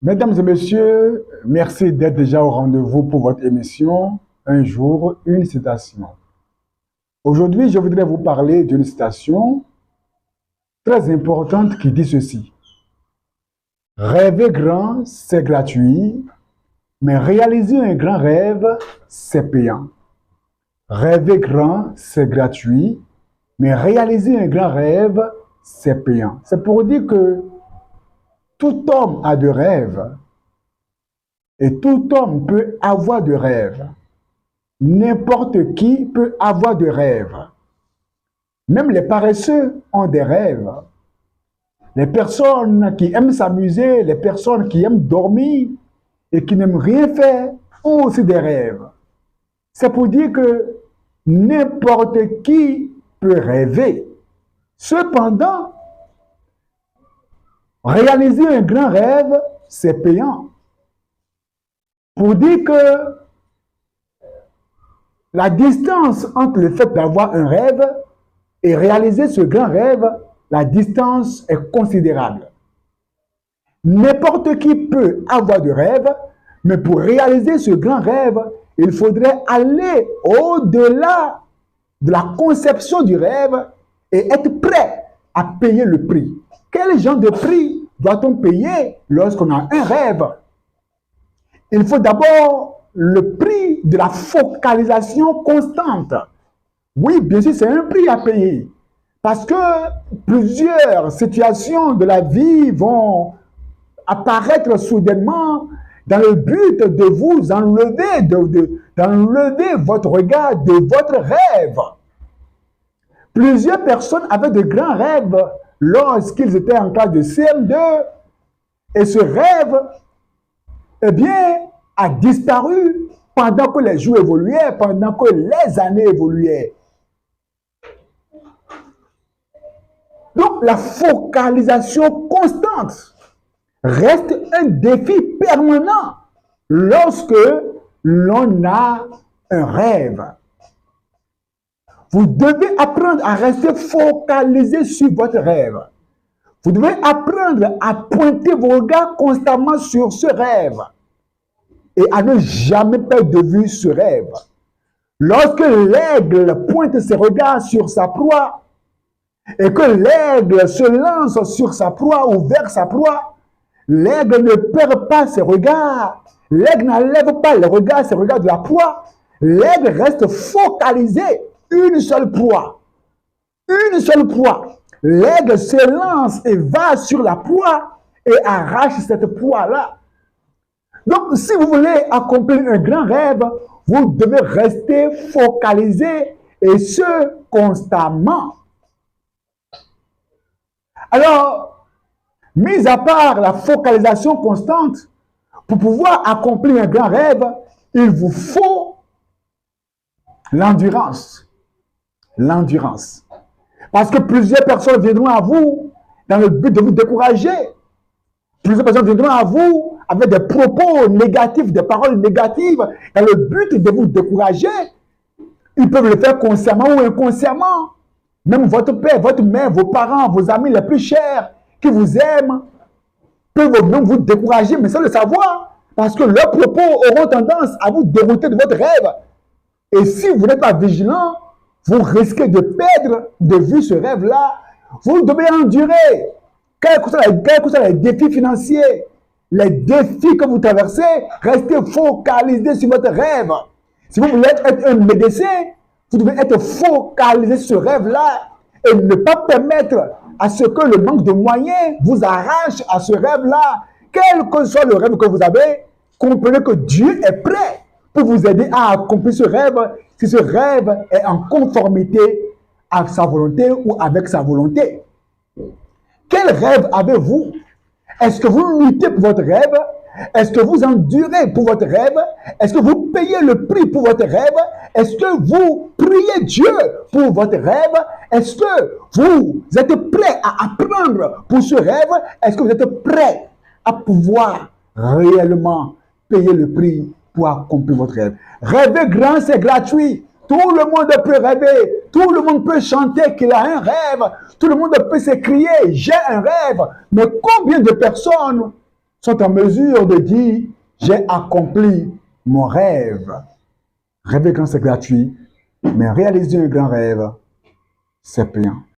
Mesdames et messieurs, merci d'être déjà au rendez-vous pour votre émission Un jour, une citation. Aujourd'hui, je voudrais vous parler d'une citation très importante qui dit ceci. Rêver grand, c'est gratuit, mais réaliser un grand rêve, c'est payant. Rêver grand, c'est gratuit, mais réaliser un grand rêve, c'est payant. C'est pour dire que tout homme a de rêves et tout homme peut avoir de rêves. N'importe qui peut avoir de rêves. Même les paresseux ont des rêves. Les personnes qui aiment s'amuser, les personnes qui aiment dormir et qui n'aiment rien faire ont aussi des rêves. C'est pour dire que n'importe qui peut rêver. Cependant, réaliser un grand rêve, c'est payant. Pour dire que la distance entre le fait d'avoir un rêve et réaliser ce grand rêve, la distance est considérable. N'importe qui peut avoir de rêve, mais pour réaliser ce grand rêve, il faudrait aller au-delà de la conception du rêve et être prêt à payer le prix. Quel genre de prix doit-on payer lorsqu'on a un rêve? Il faut d'abord le prix de la focalisation constante. Oui, bien sûr, c'est un prix à payer. Parce que plusieurs situations de la vie vont apparaître soudainement dans le but de vous enlever, d'enlever votre regard de votre rêve. Plusieurs personnes avaient de grands rêves lorsqu'ils étaient en classe de CM2 et ce rêve, eh bien, a disparu pendant que les jours évoluaient, pendant que les années évoluaient. Donc, la focalisation constante reste un défi permanent lorsque l'on a un rêve. Vous devez apprendre à rester focalisé sur votre rêve. Vous devez apprendre à pointer vos regards constamment sur ce rêve et à ne jamais perdre de vue ce rêve. Lorsque l'aigle pointe ses regards sur sa proie et que l'aigle se lance sur sa proie ou vers sa proie, l'aigle ne perd pas ses regards. L'aigle n'enlève pas les regards, ses regards de la proie. L'aigle reste focalisé, une seule proie. Une seule proie. L'aigle se lance et va sur la proie et arrache cette proie-là. Donc, si vous voulez accomplir un grand rêve, vous devez rester focalisé et ce, constamment. Alors, mis à part la focalisation constante, pour pouvoir accomplir un grand rêve, il vous faut l'endurance. L'endurance. Parce que plusieurs personnes viendront à vous dans le but de vous décourager. Plusieurs personnes viendront à vous avec des propos négatifs, des paroles négatives, dans le but de vous décourager. Ils peuvent le faire consciemment ou inconsciemment. Même votre père, votre mère, vos parents, vos amis les plus chers, qui vous aiment, peuvent même vous décourager, mais sans le savoir. Parce que leurs propos auront tendance à vous dérouter de votre rêve. Et si vous n'êtes pas vigilant, vous risquez de perdre de vue ce rêve-là. Vous devez endurer. Quels que soient les défis financiers, les défis que vous traversez, restez focalisé sur votre rêve. Si vous voulez être un médecin, vous devez être focalisé sur ce rêve-là et ne pas permettre à ce que le manque de moyens vous arrache à ce rêve-là. Quel que soit le rêve que vous avez, comprenez que Dieu est prêt pour vous aider à accomplir ce rêve si ce rêve est en conformité à sa volonté ou avec sa volonté. Quel rêve avez-vous? Est-ce que vous luttez pour votre rêve? Est-ce que vous endurez pour votre rêve? Est-ce que vous payez le prix pour votre rêve? Est-ce que vous priez Dieu pour votre rêve? Est-ce que vous êtes prêt à apprendre pour ce rêve? Est-ce que vous êtes prêt à pouvoir réellement payer le prix pour accomplir votre rêve? Rêver grand, c'est gratuit. Tout le monde peut rêver. Tout le monde peut chanter qu'il a un rêve. Tout le monde peut s'écrier, j'ai un rêve. Mais combien de personnes sont en mesure de dire, j'ai accompli mon rêve. Rêver grand, c'est gratuit, mais réaliser un grand rêve, c'est payant.